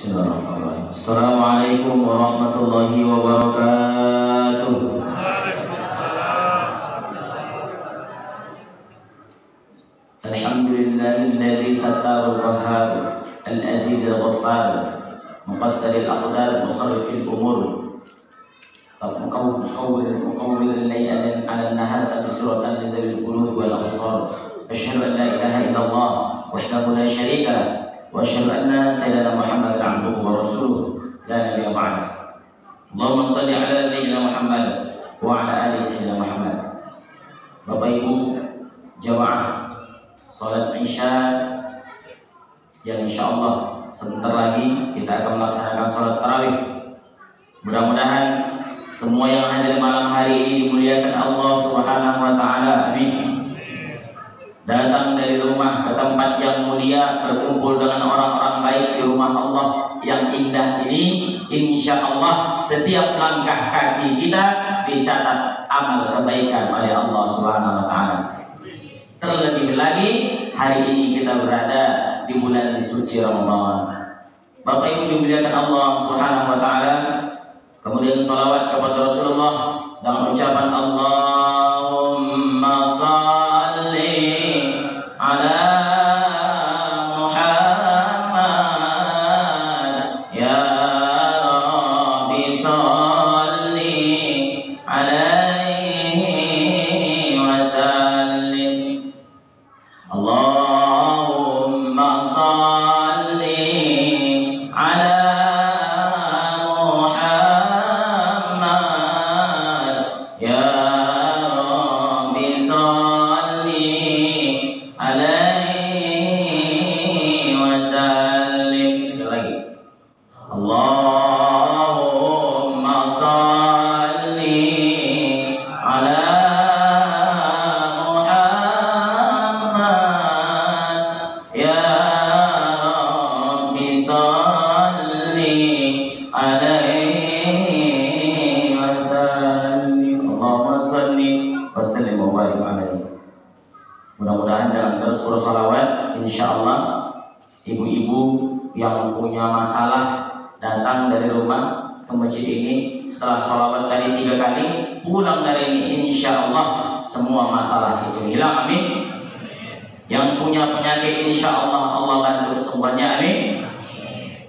Bismillahirrahmanirrahim. Assalamualaikum warahmatullahi wabarakatuh. Alhamdulillahilladzi sattarul wahhab al-azizul ghaffar muqaddaril aqdar musarrifil umur mukawwiril layli 'ala an-nahar tabsiratan lidhil qulub wal absar. Asyhadu an la ilaha illallah wahdahu la syarika lah wa asyhadu anna sayyidina Muhammadan 'abduhu wa rasuluh la nabiyya ba'dahu. Allahumma shalli 'ala sayyidina Muhammad wa 'ala ali sayyidina Muhammad. Bapak Ibu jamaah salat Isya yang insyaallah sebentar lagi kita akan melaksanakan salat tarawih. Mudah-mudahan semua yang hadir malam hari ini dimuliakan Allah Subhanahu wa taala. Amin. Datang dari rumah ke tempat yang mulia, berkumpul dengan orang-orang baik di rumah Allah yang indah ini, insya Allah setiap langkah kaki kita dicatat amal kebaikan oleh Allah Subhanahu wa taala. Terlebih lagi hari ini kita berada di bulan suci Ramadan. Bapak Ibu dimuliakan Allah Subhanahu wa taala. Kemudian salawat kepada Rasulullah dengan ucapan Allahumma shalli ala Muhammad ya Rabbi shalli alaihi wasallim. Allahumma shalli ala Mudah-mudahan dalam terus bersolawat, insya Allah ibu-ibu yang punya masalah datang dari rumah ke masjid ini setelah sholawat tadi 3 kali, pulang dari ini insya Allah semua masalah itu hilang. Amin. Yang punya penyakit insya Allah Allah bantu kesembuhannya. Amin.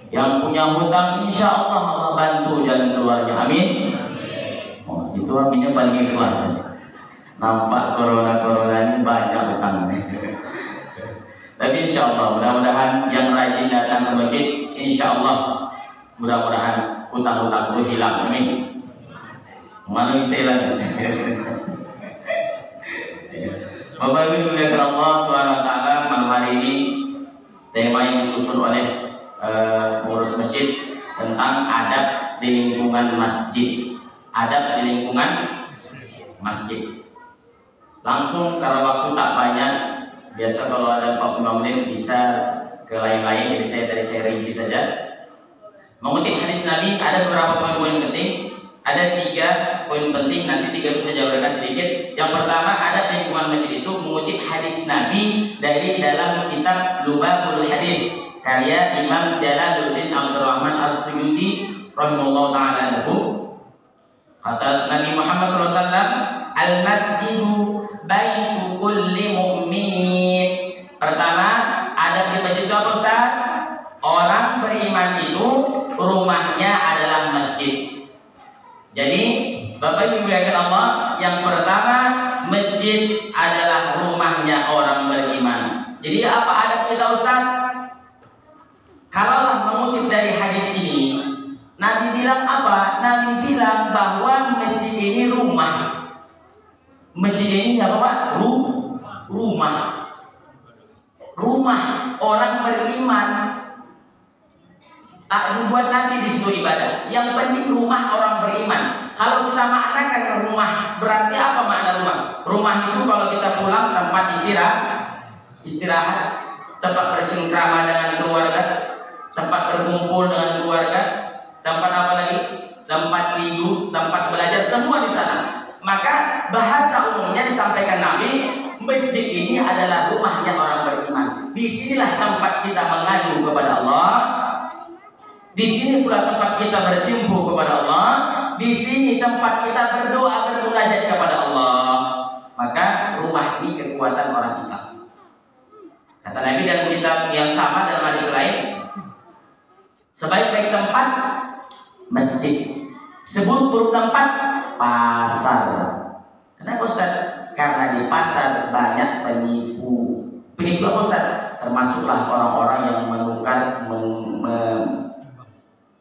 Yang punya hutang insya Allah Allah bantu jalan keluarnya. Amin. Oh, itu aminnya paling ikhlas. Nampak corona ini banyak utangnya. Tapi insya Allah mudah-mudahan yang rajin datang ke masjid, insya Allah mudah-mudahan hutang-hutang itu hilang. Amin. Mana bisa hilang? Bapak Ibu dimuliakan Allah SWT, malam hari ini tema yang disusun oleh pengurus masjid tentang adab di lingkungan masjid. Adab di lingkungan masjid. Langsung karena waktu tak banyak, biasa kalau ada 45 menit bisa ke lain-lain, jadi saya rinci saja. Mengutip hadis Nabi ada beberapa poin-poin penting. Ada 3 poin penting, nanti 3 itu saya jabarkan sedikit. Yang pertama, ada lingkungan masjid itu mengutip hadis Nabi dari dalam kitab Lubabul Hadis karya Imam Jalaluddin Abdul Rahman As-Suyuti rahimahullah ta'ala. Kata Nabi Muhammad SAW, al-masjidu baitu kulli mu'minin. Pertama, adab di masjid itu apa Ustaz? Orang beriman itu rumahnya adalah masjid. Jadi Bapak Ibu dimuliakan Allah, yang pertama masjid adalah rumahnya orang beriman. Jadi apa adab kita Ustaz? Kalaulah mengutip dari hadis ini, Nabi bilang apa? Nabi bilang bahwa masjid ini rumah. Masjid ini apa Pak? Rumah. Rumah orang beriman. Tak dibuat nanti di situ ibadah. Yang penting rumah orang beriman. Kalau kita maknakan rumah, berarti apa makna rumah? Rumah itu kalau kita pulang tempat istirahat, tempat bercengkrama dengan keluarga, tempat berkumpul dengan keluarga, tempat apa lagi? Tempat tidur, tempat belajar, semua di sana. Maka bahasa umumnya disampaikan Nabi, masjid ini adalah rumahnya orang beriman. Disinilah tempat kita mengadu kepada Allah. Di sini pula tempat kita bersimpuh kepada Allah. Di sini tempat kita berdoa bermunajat kepada Allah. Maka rumah ini kekuatan orang Islam. Kata Nabi dalam kitab yang sama dalam hadis lain, sebaik-baik tempat masjid, seburuk-buruk tempat pasar. Kenapa Ustaz? Karena di pasar banyak penipu. Penipu apa Ustaz? Termasuklah orang-orang yang menukar,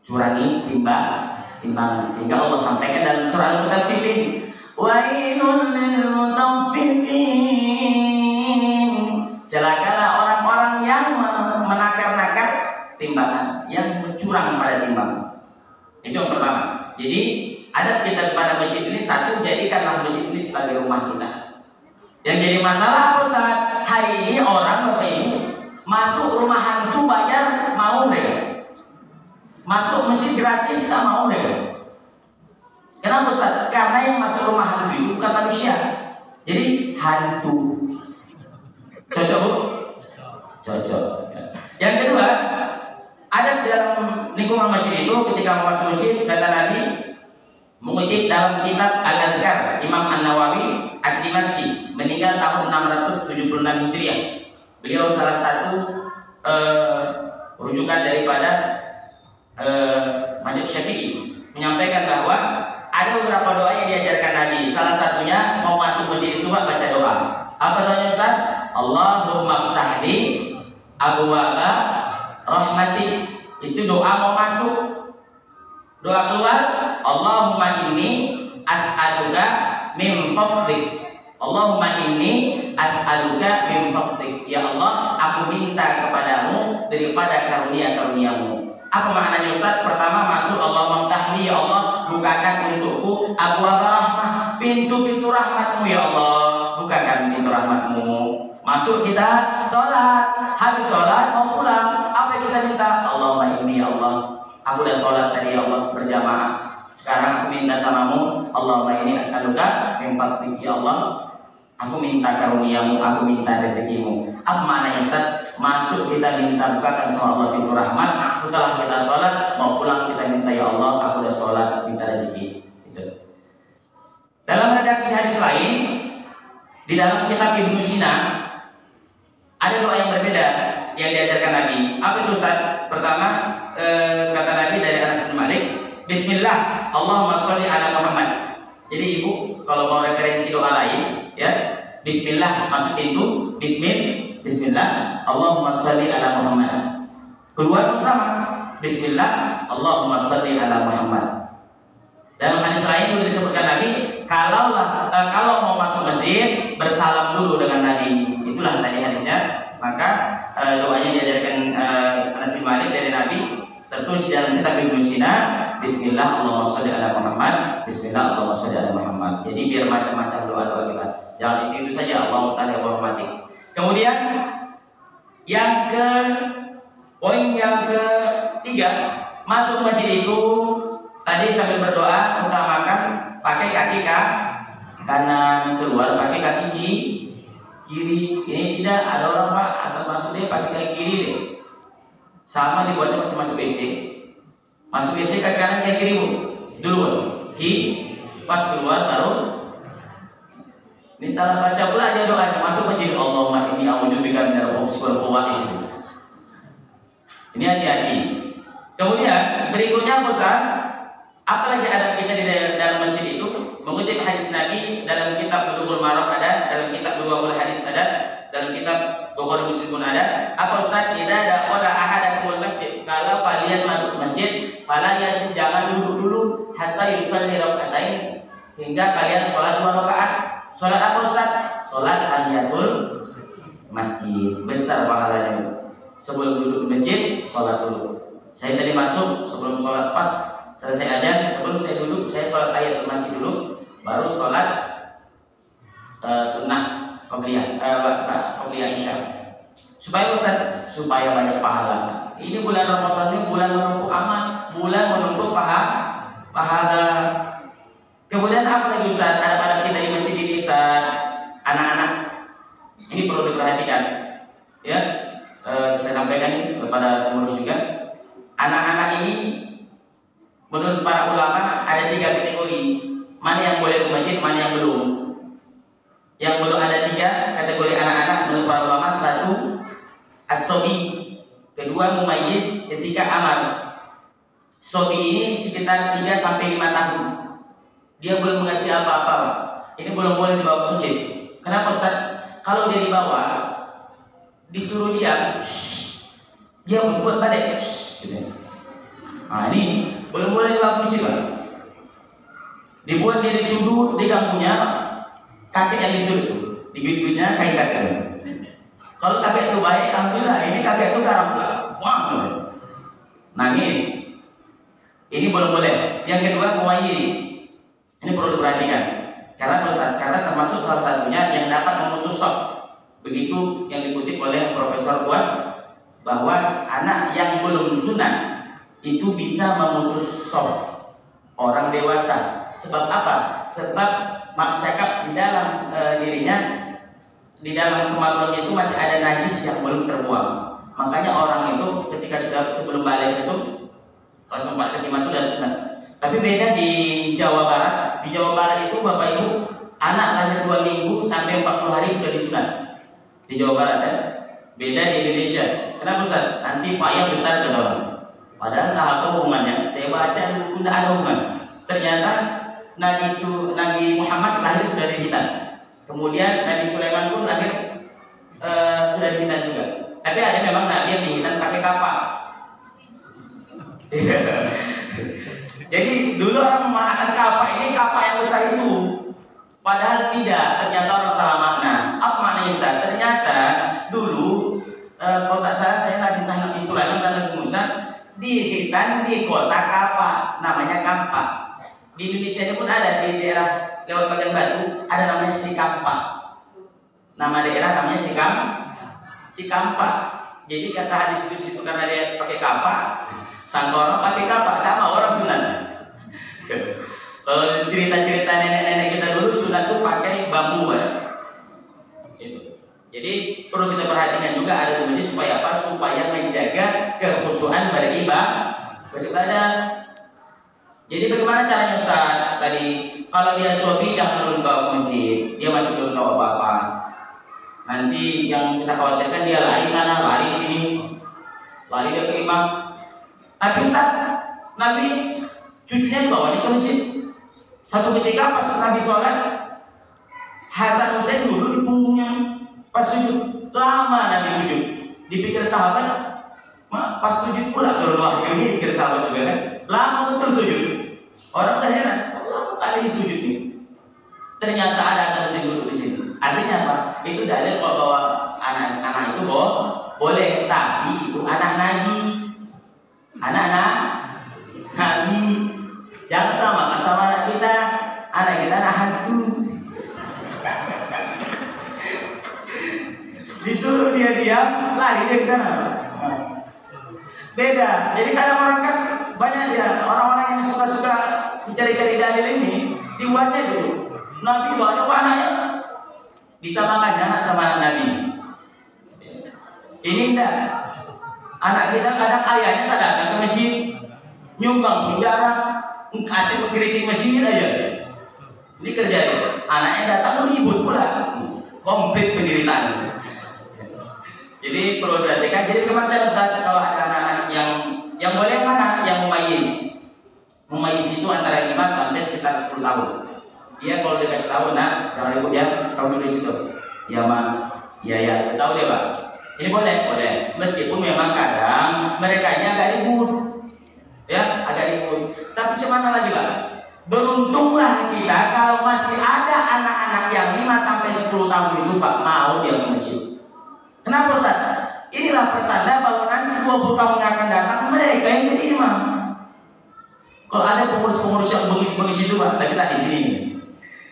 curangi timbang. Sehingga Allah sampaikan dalam surah Al-Mutaffifin, wailul lil mutaffifin. Celakalah orang-orang yang menakar-nakar timbangan, yang mencurang pada timbang. Itu yang pertama. Jadi adab kita kepada masjid ini, satu, jadikanlah masjid ini sebagai rumah kita. Yang jadi masalah apa Ustaz? Hari ini orang Bapak Ibu masuk rumah hantu bayar mau deh. Masuk masjid gratis tak mau deh. Kenapa Ustaz? Karena yang masuk rumah hantu itu bukan manusia, jadi hantu. Cocok Bu? Cocok. Yang kedua, ada dalam lingkungan masjid itu ketika mau masuk masjid, kata Nabi mengutip dalam kitab Al-Adhkar Imam An-Nawawi Ad-Dimashqi, meninggal tahun 676 Hijriah. Beliau salah satu rujukan daripada Mazhab Syafi'i, menyampaikan bahwa ada beberapa doa yang diajarkan Nabi. Salah satunya mau masuk masjid itu Pak, baca doa. Apa doanya Ustaz? Allahumma ftahli abwaaba rahmatik. Itu doa mau masuk. Doa keluar, Allahumma inni as'aluka min fadlik. Allahumma inni as'aluka min fadlik. Ya Allah, aku minta kepadamu daripada karunia-karuniamu. Apa maknanya Ustaz? Pertama masuk, Allahumma ftahli, ya Allah bukakan untukku abwaab rahmah, pintu-pintu rahmatmu ya Allah, bukakan pintu rahmatmu. Masuk kita sholat, habis sholat mau pulang, apa yang kita minta? Allahumma inni ya Allah, aku udah sholat tadi ya Allah berjamaah, sekarang aku minta samamu, Allahumma inni as'aluka min fadlik, ya Allah aku minta karuniamu, aku minta rezekimu. Apa maknanya Ustaz? Masuk kita minta bukakan sama Allah pintu rahmat. Setelah kita sholat mau pulang kita minta ya Allah aku udah sholat, minta rezeki. Gitu. Dalam redaksi hadis lain di dalam kitab Ibnu Sina ada doa yang berbeda yang diajarkan Nabi. Apa itu Ustaz? Pertama kata Nabi dari Anas bin Malik, Bismillah Allahumma sholli ala Muhammad. Jadi ibu kalau mau referensi doa lain ya, Bismillah masuk pintu, Bismillah Allahumma sholli ala Muhammad. Keluar pun sama, Bismillah Allahumma sholli ala Muhammad. Dalam hadis lain juga disebutkan Nabi kalau mau masuk masjid bersalam dulu dengan Nabi. Itulah tadi hadisnya. Maka doanya diajarkan Anas bin Malik dari Nabi, tertulis dalam kitab Ibnu Sina, Bismillah Allahumma sholli ala Muhammad, Bismillah Allahumma sholli ala Muhammad. Jadi biar macam-macam doa-doa kita. Jangan itu saja Allah Ta'ala berhormati. Kemudian poin yang ketiga, masuk masjid itu tadi sambil berdoa utamakan pakai kaki kanan, keluar pakai kaki kiri. Ini tidak ada orang Pak asal masuk dia pakai kaki kiri deh. Sama dibuatnya macam masuk WC. Masuk WC kaki kanan kaki kiri Bu. Dulu pas keluar baru. Ini salah baca pula aja doanya. Masuk masjid, Allahumma inni a'udzubika minal khubuthi wal khawathis. Ini hati-hati. Kemudian berikutnya Ustaz, apalagi adab kita di dalam masjid itu? Mengutip hadis Nabi dalam kitab Bulughul Maram ada, dalam kitab Duwaul Hadis ada, dalam kitab Bukhari Muslim pun ada. Apa Ustaz? Idza dakhala ahadakumul masjid, kalau kalian masuk masjid, fala yajlis, jangan duduk dulu hatta yusalli rakaatain, hingga kalian sholat 2 rakaat. Sholat apa Ustaz? Sholat tahiyatul masjid. Besar pahalanya. Sebelum duduk di masjid, sholat dulu. Saya tadi masuk, sebelum sholat pas selesai ajan, sebelum saya duduk, saya sholat tahiyatul masjid dulu, baru sholat sunnah qabliyah, qabliyah isya. Supaya Ustaz, supaya banyak pahala. Ini bulan Ramadan ini bulan menumpuk amal, bulan menumpuk pahala. Kemudian apa lagi Ustaz? Ada pada kita di masjid ini Ustaz, anak-anak ini perlu diperhatikan. Ya, saya sampaikan ini kepada pengurus juga. Anak-anak ini menurut para ulama ada 3 kategori. Mana yang boleh ke masjid, mana yang belum. Yang belum ada 3 kategori anak-anak menurut para ulama. 1, as-sobi. 2, mumayyiz. 3, amal. Sobi ini sekitar 3 sampai 5 tahun. Dia belum mengerti apa-apa, Pak. Ini belum boleh dibawa ke masjid. Kenapa, Ustaz? Kalau dia dibawa, disuruh diam, dia membuat balik. Gitu. Nah, ini belum boleh dibawa ke masjid, Pak. Dibuat dia di sudut, di kampungnya, kakek yang disuruh, digigitnya kain kakek. Kalau kakek itu baik, alhamdulillah. Ini kakek itu garang, wah, nangis. Ini belum boleh. Yang kedua, mumayyiz. Ini perlu diperhatikan. Karena Ustaz, karena termasuk salah satunya yang dapat memutus shaf. Begitu yang dikutip oleh Profesor Buas, bahwa anak yang belum sunat itu bisa memutus shaf orang dewasa. Sebab apa? Sebab cakap di dalam dirinya, di dalam kemaluannya itu masih ada najis yang belum terbuang. Makanya orang itu ketika sudah sebelum balik itu kelas 4 ke 5 itu sudah sunat. Tapi beda di Jawa Barat. Di Jawa Barat itu Bapak Ibu, anak lahir 2 minggu sampai 40 hari sudah disunat. Di Jawa Barat ya. Beda di Indonesia. Kenapa Ustaz? Nanti payah besar kata orang. Padahal tak apa hubungannya. Saya baca di buku tidak ada hubungan. Ternyata Nabi Muhammad lahir sudah dihitan. Kemudian Nabi Sulaiman pun lahir sudah dihitan juga. Tapi ada memang Nabi yang dihitan pakai kapak. Jadi dulu orang memanakan kapak ini kapak yang besar itu. Padahal tidak, ternyata orang salah makna. Apa maknanya Ustaz? Ternyata dulu kalau tak salah saya Nabi Sulaiman dan Nabi Musa dihitan di kota kapak, namanya Kampak. Di Indonesia pun ada di daerah lewat bagian Batu ada namanya Sikampak. Nama daerah namanya Sikampak. Jadi kata hadis itu situ karena dia pakai kapak. Sangka orang pakai kapak, tak mau orang sunat. Kalau cerita-cerita nenek-nenek kita dulu sunat tuh pakai bambu ya. Gitu. Jadi perlu kita perhatikan juga ada di masjid supaya apa? Supaya menjaga kekhusyuan beribadah. Jadi bagaimana caranya Ustaz? Tadi kalau dia sobi jangan dulu bawa ke masjid, dia masih belum tahu apa-apa. Nanti yang kita khawatirkan dia lari sana, lari sini, lari dia ke imam. Tapi Ustaz, Nabi cucunya dibawanya ke masjid. Satu ketika pas Nabi sholat, Hasan Husain duduk di punggungnya pas sujud. Lama Nabi sujud. Dipikir sahabat, pas sujud pula kalau wahyu ini dipikir sahabat juga kan. Lama betul sujud. Orang udah heran, lama kali sujud ini. Ternyata ada Hasan Husain duduk di sini. Artinya apa? Itu dalil bahwa anak-anak itu boleh, tapi itu anak Nabi. Anak-anak Nabi jangan samakan sama anak kita anak hantu. Disuruh dia diam, lari dia ke sana. Beda. Jadi kadang orang kan banyak ya orang-orang yang suka-suka mencari-cari dalil ini dibuatnya dulu. Nabi banyak anaknya disamakan anak sama anak Nabi. Ini enggak. Anak kita kadang ayahnya tak datang ke masjid, nyumbang pun jarang, kasih mengkritik masjid aja. Ini kerja ya. Anaknya datang ribut pula, komplit penderitaan. Jadi perlu diperhatikan. Jadi bagaimana cara Ustaz kalau ada anak-anak yang boleh mana? Yang mumayyiz. Mumayyiz itu antara 5 sampai sekitar 10 tahun. Dia kalau dikasih tahu, nah jangan ribut ya, kamu di situ. Ya ma, ya, tahu dia Pak. Ini boleh. Meskipun memang kadang mereka agak ribut, ya agak ribut. Tapi cuman lagi Pak, beruntunglah kita kalau masih ada anak-anak yang 5 sampai 10 tahun itu Pak mau dia ke masjid. Kenapa Ustaz? Inilah pertanda bahwa nanti 20 tahun yang akan datang mereka yang jadi imam. Kalau ada pengurus-pengurus yang bengis-bengis itu Pak, tapi tak di sini.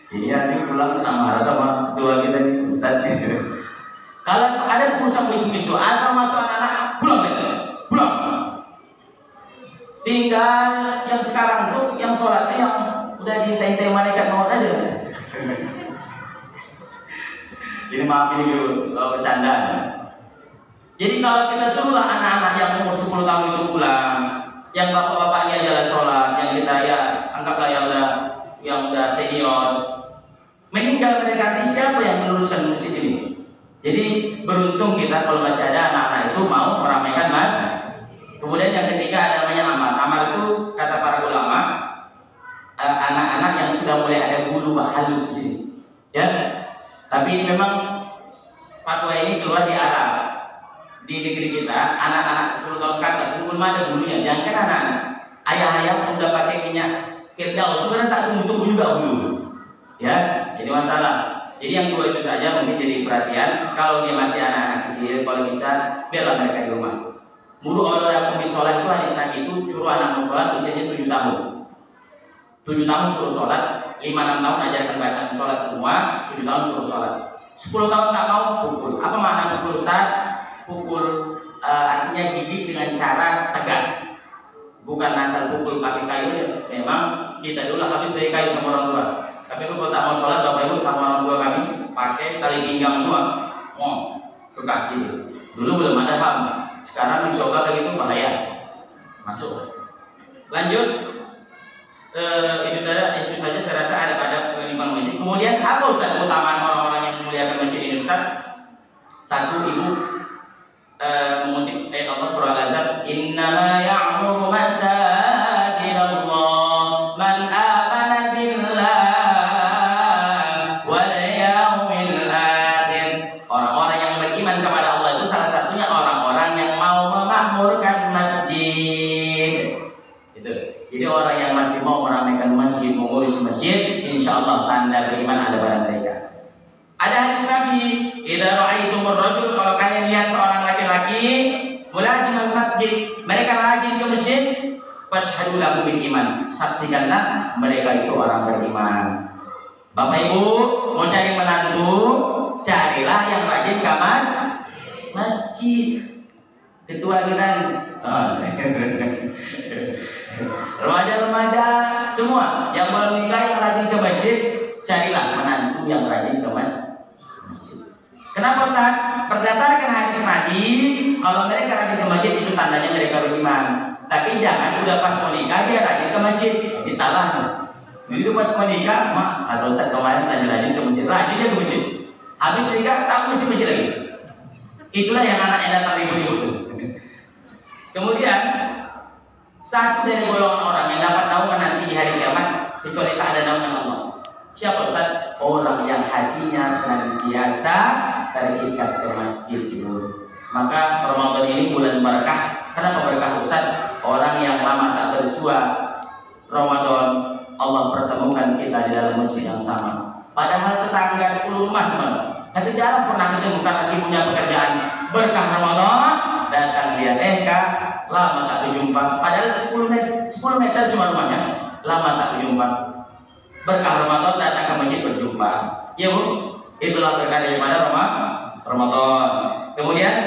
Jadi nanti pulang kena marah sama ketua kita nih Ustaz. Kalau ada perusahaan bisnis itu asal masuk anak-anak pulang. Tinggal yang sekarang tuh yang sholatnya yang udah diteh-teh malaikat maut aja. Jadi maaf ini dulu bercanda. Jadi kalau kita suruhlah anak-anak yang umur 10 tahun itu pulang, yang bapak-bapaknya adalah sholat, yang kita ya anggaplah yang udah senior, meninggal mereka, siapa yang meneruskan masjid ini? Jadi beruntung kita kalau masih ada anak-anak itu mau meramaikan mas. Kemudian yang ketiga ada namanya amar. Amar itu kata para ulama anak-anak yang sudah mulai ada bulu halus di sini, ya. Tapi ini memang fatwa ini keluar di Arab. Di negeri kita anak-anak 10 tahun ke atas belum ada bulunya. Jangan kan anak-anak, ayah-ayah udah pakai minyak firdaus sebenarnya tak tumbuh juga bulu, ya. Jadi masalah. Jadi yang dua itu saja mungkin jadi perhatian. Kalau dia masih anak-anak kecil, kalau bisa biarlah mereka di rumah. Muru oleh aku di sholat itu hadis Nabi itu suruh anakmu sholat usianya 7 tahun. 7 tahun suruh sholat, 5-6 tahun ajarkan bacaan sholat semua, 7 tahun suruh sholat. 10 tahun tak mau pukul. Apa makna pukul Ustaz? Pukul artinya didik dengan cara tegas, bukan asal pukul pakai kayu. Memang kita dulu habis dari kayu sama orang tua, tapi dulu kalau tak mau sholat bapak ibu sama orang tua kami pakai tali pinggang tua, ke kaki. Dulu belum ada HAM, sekarang dicoba kayak gitu bahaya, masuk. Lanjut, itu saja saya rasa ada kelimpan masjid. Kemudian apa Ustaz keutamaan orang-orang yang memuliakan masjid ini Ustaz? Satu, ibu mengutip ayat Allah surah Al-Ahzab, innama ya'muru masajidallah man amana billah wal yaumil akhir. Orang-orang yang beriman kepada Allah itu salah satunya orang-orang yang mau memakmurkan masjid. Itu. Jadi orang yang masih mau meramaikan masjid, mengurus masjid, insya Allah tanda beriman ada pada mereka. Ada hadis Nabi, idza ra'aitumur rajul, kalau kalian lihat seorang laki-laki mulazimal masjid, mereka rajin ke masjid, fashhadu lahu bil iman, saksikanlah mereka itu orang beriman. Bapak Ibu mau cari menantu, carilah yang rajin ke masjid. Ketua kita remaja-remaja semua yang belum nikah yang rajin ke masjid, carilah menantu yang rajin ke masjid. Kenapa Ustaz? Berdasarkan hadis Nabi, kalau mereka rajin ke masjid itu tandanya mereka beriman. Tapi jangan udah pas mau nikah dia rajin ke masjid, disalahkan. Jadi pas mau nikah, atau Ustaz kemarin rajin ke masjid, rajinnya ke masjid. Habis nikah tak mesti masjid lagi. Itulah yang anaknya datang ribut-ribut. Kemudian satu dari golongan orang yang dapat naungan nanti di hari kiamat kecuali tak ada naungan Allah. Siapa Ustaz? Orang yang hatinya senantiasa terikat ke masjid itu. Maka Ramadan ini bulan berkah. Kenapa berkah Ustaz? Orang yang lama tak bersua Ramadan, Allah pertemukan kita di dalam masjid yang sama. Padahal tetangga 10 rumah cuma, tapi jarang pernah ketemu karena sibuknya pekerjaan. Berkah Ramadan datang dia Kak, lama tak berjumpa. Padahal 10 meter cuma rumahnya, lama tak berjumpa. Berkah Ramadan datang ke masjid berjumpa. Ya Bu, itulah berkah daripada Ramadan. Kemudian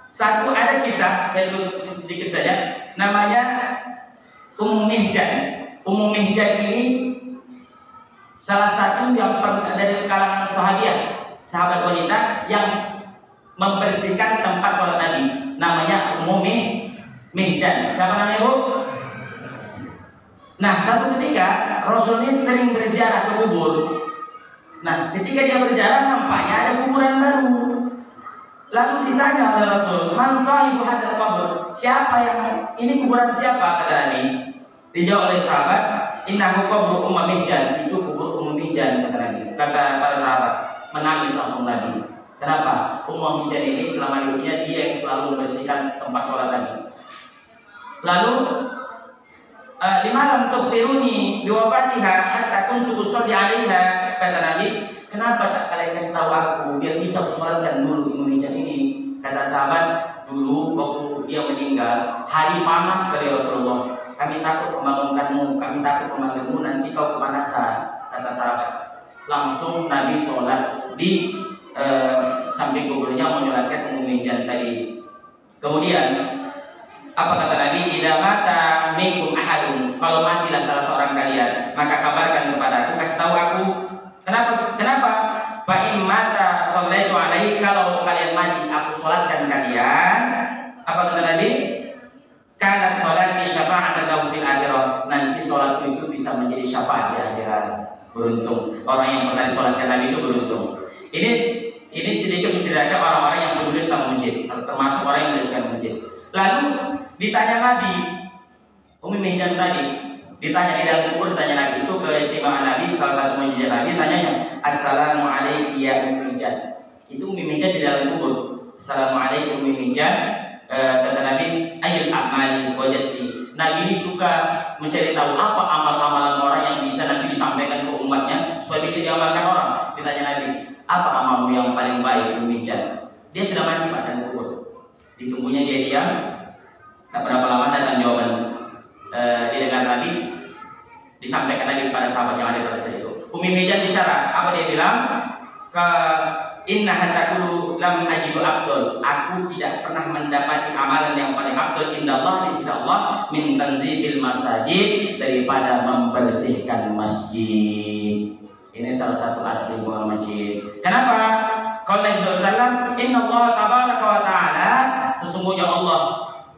satu ada kisah, saya tulis sedikit saja. Namanya Ummu Mihjan. Ummu Mihjan ini salah satu yang dari kalangan sahabat wanita yang membersihkan tempat sholat Nabi. Namanya Ummu Mihjan. Siapa namanya Bu? Nah, satu ketika Rasul ini sering berziarah ke kubur. Nah, ketika dia berjalan nampaknya ada kuburan baru. Lalu ditanya oleh Rasul, "Man sahibu hadzal qabr?" Siapa yang ini kuburan siapa? Kata Nabi. Dijawab oleh sahabat, "Innahu qabru Ummu Mihjan." Itu kubur Ummu Mihjan, kata Nabi. Kata para sahabat, menangis langsung Nabi. Kenapa? Ummu Mihjan ini selama hidupnya dia yang selalu membersihkan tempat sholat Nabi. Lalu limalam tukhbiruni biwafatiha hatta kuntu usolli 'alaiha, kata Nabi, kenapa tak kalian kasih tahu aku biar bisa sholatkan dulu Ummu Mihjan ini? Kata sahabat, dulu waktu dia meninggal hari panas sekali Rasulullah, kami takut membangunkanmu, kami takut memanggilmu nanti kau kepanasan, kata sahabat. Langsung Nabi sholat di samping kuburnya, menyolatkan Ummu Mihjan tadi. Kemudian apa kata Nabi? Idza mata minkum ahadun, kalau matilah salah seorang kalian, maka kabarkan kepada aku, kasih tahu aku. Kenapa? Fa in mata shallaitu alaihi, kalau kalian mati aku salatkan kalian. Apa kata Nabi? Kanat sholati syafa'atan lahu fil akhirah, nanti sholatku itu bisa menjadi syafaat di akhirat. Beruntung orang yang pernah disolatkan Nabi itu beruntung. Ini sedikit menceritakan orang-orang yang peduli sama masjid, termasuk orang yang bersihkan masjid. Lalu ditanya Nabi, Umi Mijan tadi ditanya di dalam kubur, ditanya Nabi, itu keistimewaan Nabi, salah satu mujizat Nabi, tanyanya Assalamualaikum ya Umi Mijan. Itu Umi Mijan di dalam kubur. Assalamualaikum Umi Mijan. Kata Nabi, ayyul a'mali wajadti. Nabi ini suka mencari tahu apa amal-amalan orang yang bisa nanti disampaikan ke umatnya supaya bisa diamalkan orang. Ditanya Nabi, apa amalmu yang paling baik Umi Mijan? Dia sudah mati pada kubur. Ditunggunya dia diam. Tak berapa lama datang jawaban. Didengar Nabi, disampaikan lagi kepada sahabat yang ada pada saat itu. Umi Mijan bicara, apa dia bilang? Inna hatakulu lam ajidu abdul. Aku tidak pernah mendapati amalan yang paling abdul indallah di sisi Allah min tanzibil masajid, daripada membersihkan masjid. Ini salah satu arti buang masjid. Kenapa? Qala Nabi sallallahu alaihi wasallam, inna Allah tabaraka wa ta'ala, sesungguhnya Allah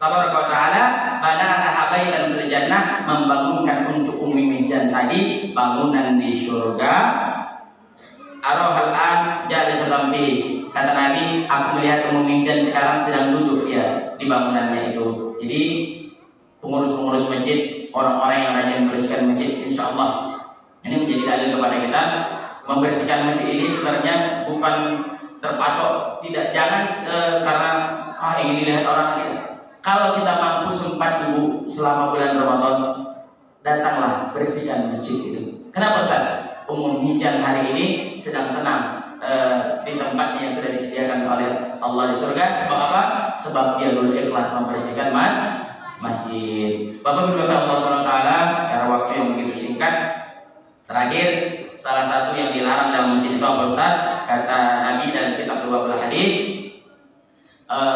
tabaraka wa ta'ala banana baitan fil jannah, membangunkan untuk Umi Mijan tadi bangunan di surga. Arohal an jalisan fi. Kata Nabi, aku melihat Umi Mijan sekarang sedang duduk dia di bangunannya itu. Jadi pengurus-pengurus masjid, orang-orang yang rajin membersihkan masjid, insya Allah ini menjadi dalil kepada kita. Membersihkan masjid ini sebenarnya bukan terpatok, tidak, jangan karena ingin dilihat orang gitu. Kalau kita mampu sempat ibu selama bulan Ramadan, datanglah bersihkan masjid itu. Kenapa Ustaz? Umi Mijan hari ini sedang tenang di tempatnya yang sudah disediakan oleh Allah di surga. Sebab apa? Sebab dia dulu ikhlas membersihkan masjid. Bapak Ibu Allah SWT, karena waktu yang begitu singkat, terakhir salah satu yang dilarang dalam masjid itu apa Ustaz? Kata Nabi dalam kitab 12 hadis,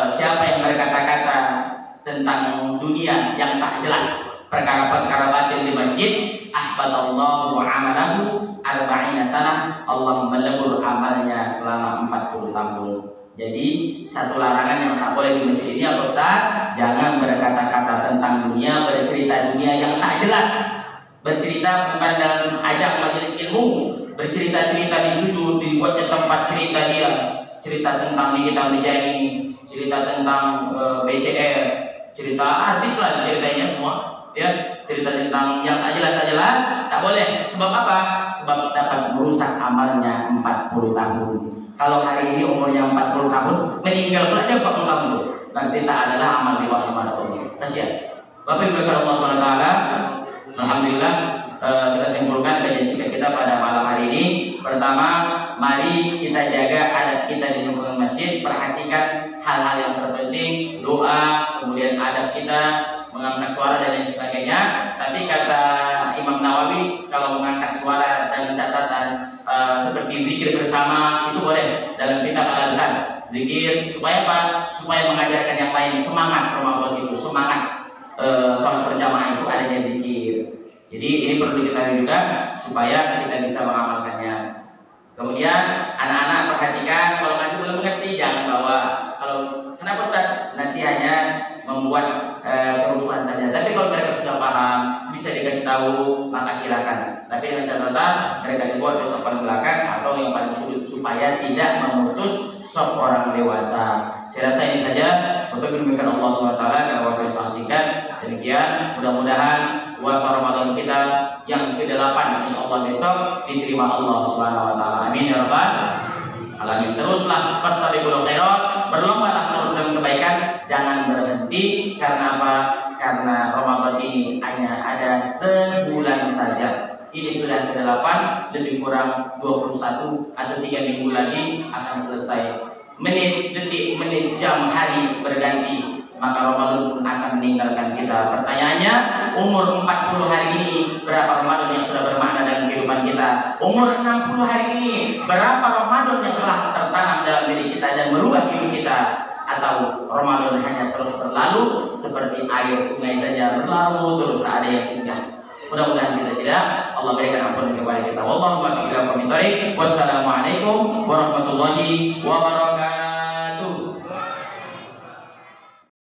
siapa yang berkata-kata tentang dunia yang tak jelas, perkara-perkara batil di masjid, ahbatallahu amalahu arba'ina sanah, Allah melebur amalnya selama 40 tahun. Jadi satu larangan yang tak boleh di masjid ini apa Ustaz? Jangan berkata-kata tentang dunia, bercerita dunia yang tak jelas. Bercerita bukan dalam ajang majelis ilmu, bercerita-cerita di sudut, dibuatnya tempat cerita dia, cerita tentang Nikita Mirzani, cerita tentang BCR, cerita artis lah ceritanya semua, ya, cerita tentang yang tak jelas, tak boleh. Sebab apa? Sebab dapat merusak amalnya 40 tahun. Kalau hari ini umurnya 40 tahun, meninggal pula dia 40 tahun tuh, nanti tak adalah amal di bawah 5 tahun. Kasihan. Bapak Ibu Allah SWT, alhamdulillah kita simpulkan kajian singkat kita pada malam hari ini. Pertama, mari kita jaga adat kita di lingkungan masjid, perhatikan hal-hal yang terpenting, doa, kemudian adab kita, mengangkat suara dan lain sebagainya. Tapi kata Imam Nawawi, kalau mengangkat suara dan catatan seperti zikir bersama itu boleh dalam kitab Al-Adhan. Zikir supaya apa? Supaya mengajarkan yang lain semangat Ramadan itu, semangat sholat berjamaah itu adanya zikir. Jadi ini perlu diketahui juga supaya kita bisa mengamalkannya. Kemudian anak-anak perhatikan, kalau masih belum mengerti jangan bawa. Kalau kenapa Ustaz? Nanti hanya membuat kerusuhan saja. Tapi kalau mereka sudah paham, bisa dikasih tahu, maka silakan. Tapi dengan catatan mereka dibuat di sopan belakang atau yang paling sulit supaya tidak memutus sop orang dewasa. Saya rasa ini saja. Bapak Ibu Allah SWT, karena waktu yang singkat. Demikian, mudah-mudahan puasa Ramadan kita yang ke-8 insyaallah besok diterima Allah Subhanahu wa taala. Amin ya rabbal alamin. Teruslah fastabiqul khairat, berlombalah terus dengan kebaikan, jangan berhenti. Karena apa? Karena Ramadan ini hanya ada sebulan saja. Ini sudah ke-8, lebih kurang 21 atau 3 minggu lagi akan selesai. Menit, detik, menit, jam, hari berganti, maka Ramadan pun akan meninggalkan kita. Pertanyaannya, umur 40 hari ini berapa Ramadan yang sudah bermakna dalam kehidupan kita? Umur 60 hari ini berapa Ramadan yang telah tertanam dalam diri kita dan merubah hidup kita? Atau Ramadan hanya terus berlalu seperti air sungai saja, berlalu terus tak ada yang singgah? Mudah-mudahan kita tidak. Allah berikan ampun kepada kita. Wallahu a'lam bishawab. Wassalamualaikum warahmatullahi wabarakatuh.